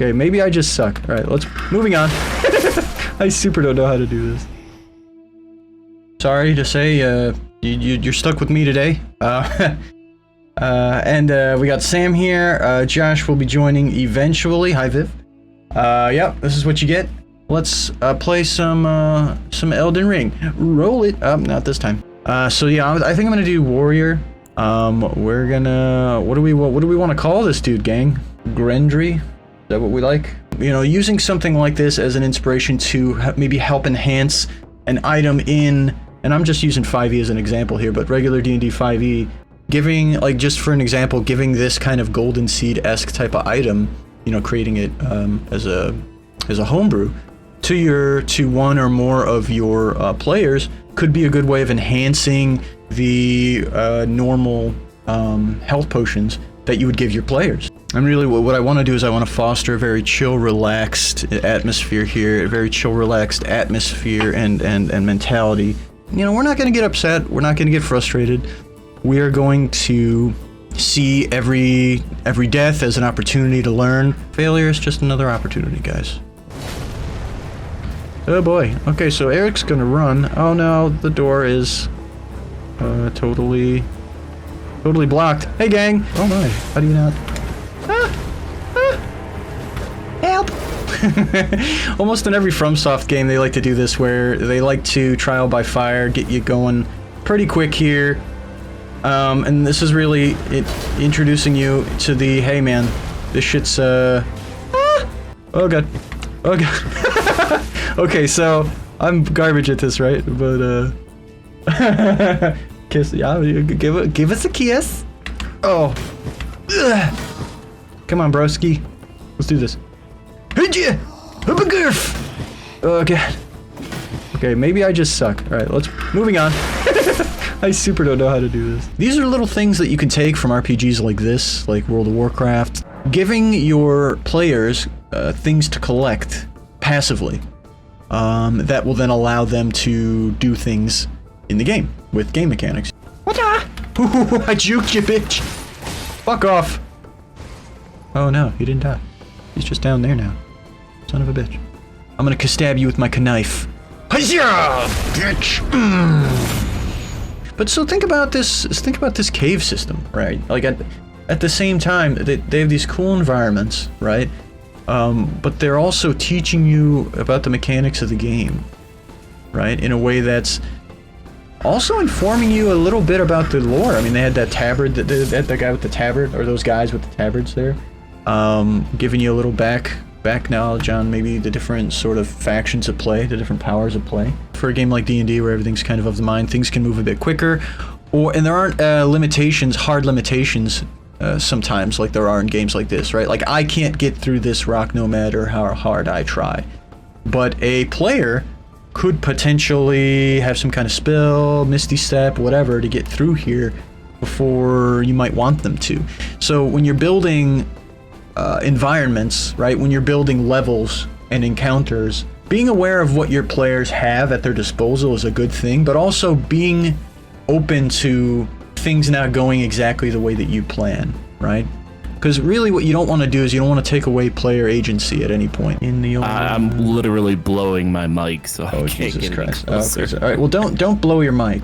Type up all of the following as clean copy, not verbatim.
Okay, maybe I just suck. All right, moving on. I super don't know how to do this. Sorry to say, you're stuck with me today. And we got Sam here. Josh will be joining eventually. Hi, Viv. Yep, this is what you get. Let's play some Elden Ring. Roll it up. Not this time. So yeah, I think I'm gonna do warrior. We're gonna. What do we want to call this dude, gang? Grendry? Is that what we like? You know, using something like this as an inspiration to maybe help enhance an item in. And I'm just using 5e as an example here, but regular D&D 5e, giving, like, just for an example, giving this kind of golden seed-esque type of item, you know, creating it as a homebrew to one or more of your players could be a good way of enhancing the normal health potions that you would give your players. And really what I want to do is I want to foster a very chill, relaxed atmosphere here, a very chill, relaxed atmosphere and mentality. You know, we're not going to get upset. We're not going to get frustrated. We are going to see every death as an opportunity to learn. Failure is just another opportunity, guys. Oh boy. Okay, so Eric's going to run. Oh no, the door is totally blocked. Hey gang. Oh my. How do you not? Help! Almost in every FromSoft game they like to do this, where they like to trial by fire, get you going pretty quick here. And this is really introducing you to the, hey man, this shit's oh god. Oh god. Okay, so I'm garbage at this, right? But kiss, yeah, give us a kiss. Oh. Ugh. Come on, broski. Let's do this. Oh god. Okay, maybe I just suck. Alright, moving on. I super don't know how to do this. These are little things that you can take from RPGs like this, like World of Warcraft. Giving your players things to collect passively. That will then allow them to do things in the game with game mechanics. What the? I juked you, bitch. Fuck off. Oh no, he didn't die. He's just down there now. Son of a bitch. I'm gonna stab you with my knife. Hiya, bitch. But so think about this cave system, right? Like at the same time, they have these cool environments, right? But they're also teaching you about the mechanics of the game, right? In a way that's also informing you a little bit about the lore. I mean, they had that tabard, the guy with the tabard, or those guys with the tabards there, giving you a little back knowledge on maybe the different sort of factions of play, the different powers of play. For a game like D&D where everything's kind of the mind, things can move a bit quicker, and there aren't hard limitations sometimes like there are in games like this, right? Like I can't get through this rock no matter how hard I try. But a player could potentially have some kind of spell, misty step, whatever, to get through here before you might want them to. So when you're building environments, right, when you're building levels and encounters, being aware of what your players have at their disposal is a good thing, but also being open to things not going exactly the way that you plan, right? Because really what you don't want to do is you don't want to take away player agency at any point. I'm literally blowing my mic, so I can't Jesus get Christ. any closer. Okay, so, all right, well don't blow your mic,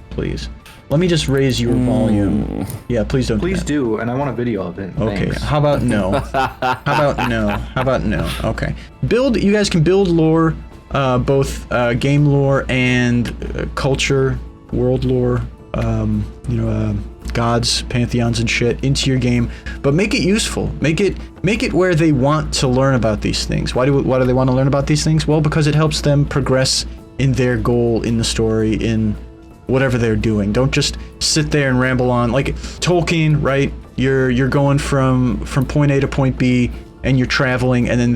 please. Let me just raise your volume. Yeah, please don't. Please do, and I want a video of it. Okay, Thanks. how about no? How about no? Okay. You guys can build lore, both game lore and culture, world lore, gods, pantheons and shit into your game, but make it useful. Make it where they want to learn about these things. Why do they want to learn about these things? Well, because it helps them progress in their goal, in the story, in whatever they're doing. Don't just sit there and ramble on. Like Tolkien, right? You're going from point A to point B, and you're traveling, and then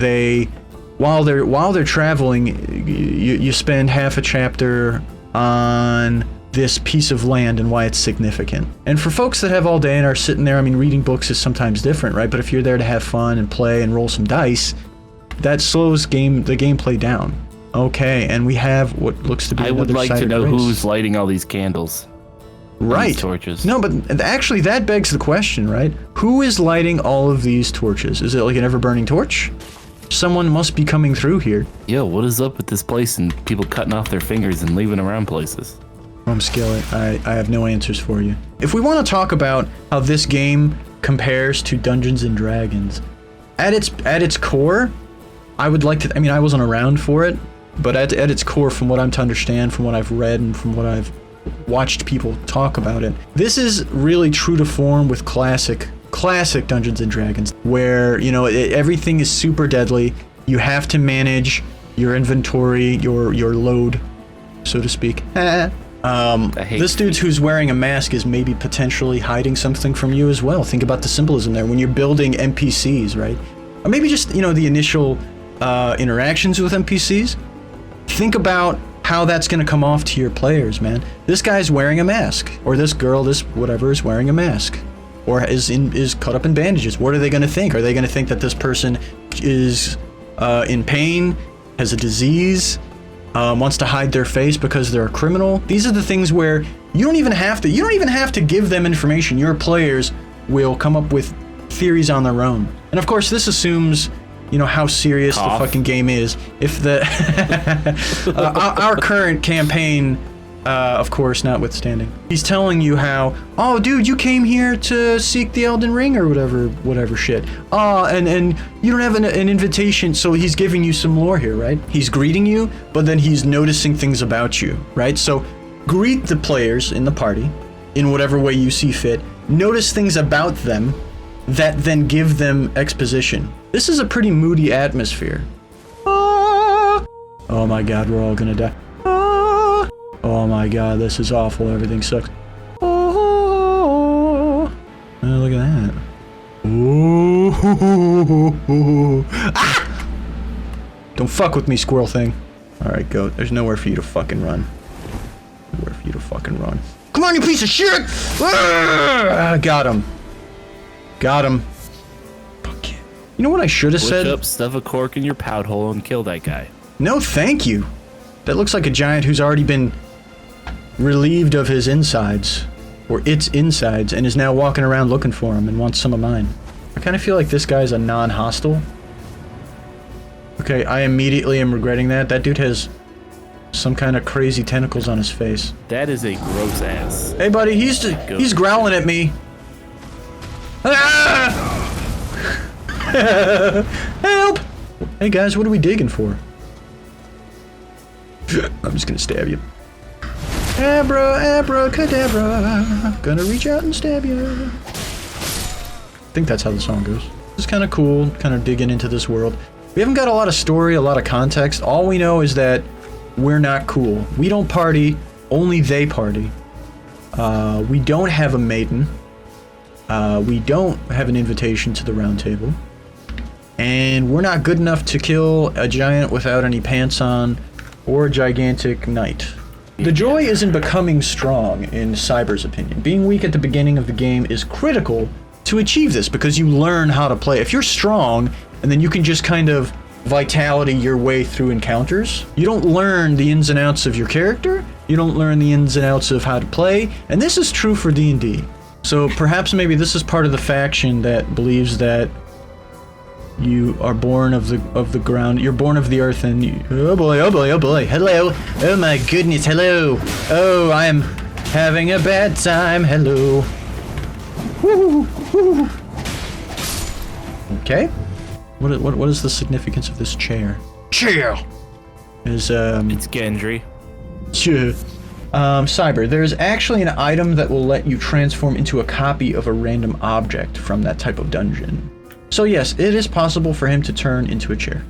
while they're traveling, you spend half a chapter on this piece of land and why it's significant. And for folks that have all day and are sitting there, I mean, reading books is sometimes different, right? But if you're there to have fun and play and roll some dice, that slows the gameplay down. Okay, and we have what looks to be I would another like to sided know race. who's lighting all these candles. Right. These torches. No, but actually that begs the question, right? Who is lighting all of these torches? Is it like an ever-burning torch? Someone must be coming through here. Yo, what is up with this place and people cutting off their fingers and leaving around places? Skillet, I have no answers for you. If we want to talk about how this game compares to Dungeons and Dragons, at its core, I would like to. I mean, I wasn't around for it, but at its core, from what I'm to understand, from what I've read, and from what I've watched people talk about it, this is really true to form with classic Dungeons and Dragons, where everything is super deadly. You have to manage your inventory, your load, so to speak. This dude who's wearing a mask is maybe potentially hiding something from you as well. Think about the symbolism there when you're building NPCs, right? Or maybe just the initial interactions with NPCs. Think about how that's going to come off to your players, man. This guy's wearing a mask, or this girl, this whatever, is wearing a mask, or is cut up in bandages. What are they going to think? Are they going to think that this person is in pain, has a disease, wants to hide their face because they're a criminal? These are the things where you don't even have to give them information. Your players will come up with theories on their own. And of course, this assumes how serious the fucking game is. If the our current campaign, of course, notwithstanding, he's telling you how, oh, dude, you came here to seek the Elden Ring or whatever shit. And you don't have an invitation, so he's giving you some lore here, right? He's greeting you, but then he's noticing things about you, right? So greet the players in the party in whatever way you see fit. Notice things about them that then give them exposition. This is a pretty moody atmosphere. Oh my god, we're all gonna die. Oh my god, this is awful. Everything sucks. Oh, look at that. Ah! Don't fuck with me, squirrel thing. Alright, goat. There's nowhere for you to fucking run. Nowhere for you to fucking run. Come on, you piece of shit! Got him. Got him. Fuck you. You know what I should have said? Push up, stuff a cork in your pout hole, and kill that guy. No, thank you. That looks like a giant who's already been relieved of his insides, or its insides, and is now walking around looking for him and wants some of mine. I kind of feel like this guy's a non-hostile. Okay, I immediately am regretting that. That dude has some kind of crazy tentacles on his face. That is a gross ass. Hey, buddy, he's growling at me. Ah! Help! Hey, guys, what are we digging for? I'm just gonna stab you. Abracadabra, gonna reach out and stab you. I think that's how the song goes. It's kind of cool, kind of digging into this world. We haven't got a lot of story, a lot of context. All we know is that we're not cool. We don't party, only they party. We don't have a maiden. We don't have an invitation to the round table. And we're not good enough to kill a giant without any pants on, or a gigantic knight. The joy is in becoming strong, in Cyber's opinion. Being weak at the beginning of the game is critical to achieve this, because you learn how to play. If you're strong, and then you can just kind of vitality your way through encounters, you don't learn the ins and outs of your character, you don't learn the ins and outs of how to play, and this is true for D&D. So perhaps maybe this is part of the faction that believes that you are born of the ground. You're born of the earth, and oh boy, hello, oh my goodness, hello, oh, I am having a bad time, hello. Woo, woo. Okay, what is the significance of this chair? Chair is It's Gendry. Cyber, there's actually an item that will let you transform into a copy of a random object from that type of dungeon. So yes, it is possible for him to turn into a chair.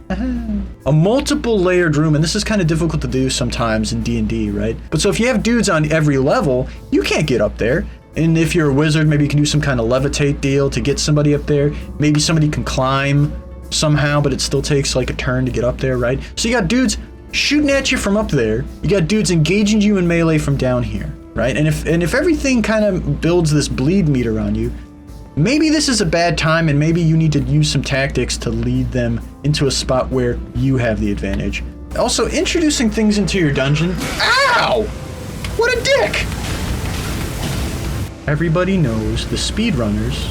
A multiple layered room, and this is kind of difficult to do sometimes in D&D, right? But so if you have dudes on every level, you can't get up there. And if you're a wizard, maybe you can do some kind of levitate deal to get somebody up there. Maybe somebody can climb somehow, but it still takes like a turn to get up there, right? So you got dudes shooting at you from up there. You got dudes engaging you in melee from down here, right? And if everything kind of builds this bleed meter on you, maybe this is a bad time, and maybe you need to use some tactics to lead them into a spot where you have the advantage. Also, introducing things into your dungeon. Ow! What a dick! everybody knows the speedrunners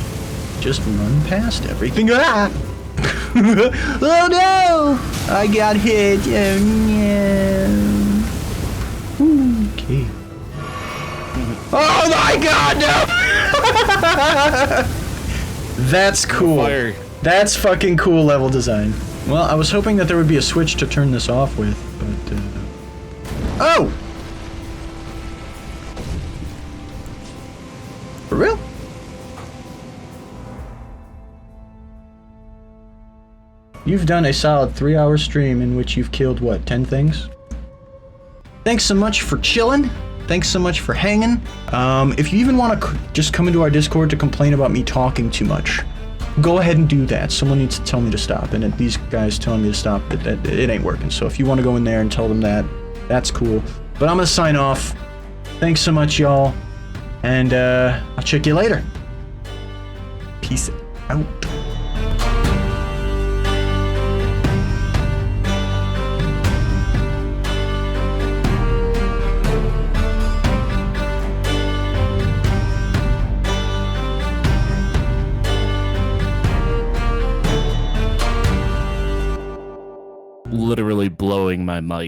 just run past everything. Ah! Oh no! I got hit. Oh no. Okay. Oh my god, no! That's cool. Fire. That's fucking cool level design. Well, I was hoping that there would be a switch to turn this off with, but oh! For real? You've done a solid 3-hour stream in which you've killed, what, 10 things? Thanks so much for chilling. Thanks so much for hanging. If you even want to just come into our Discord to complain about me talking too much, go ahead and do that. Someone needs to tell me to stop, and these guys telling me to stop, it ain't working. So if you want to go in there and tell them that, that's cool. But I'm gonna sign off. Thanks so much, y'all, and I'll check you later. Peace out. Literally blowing my mic.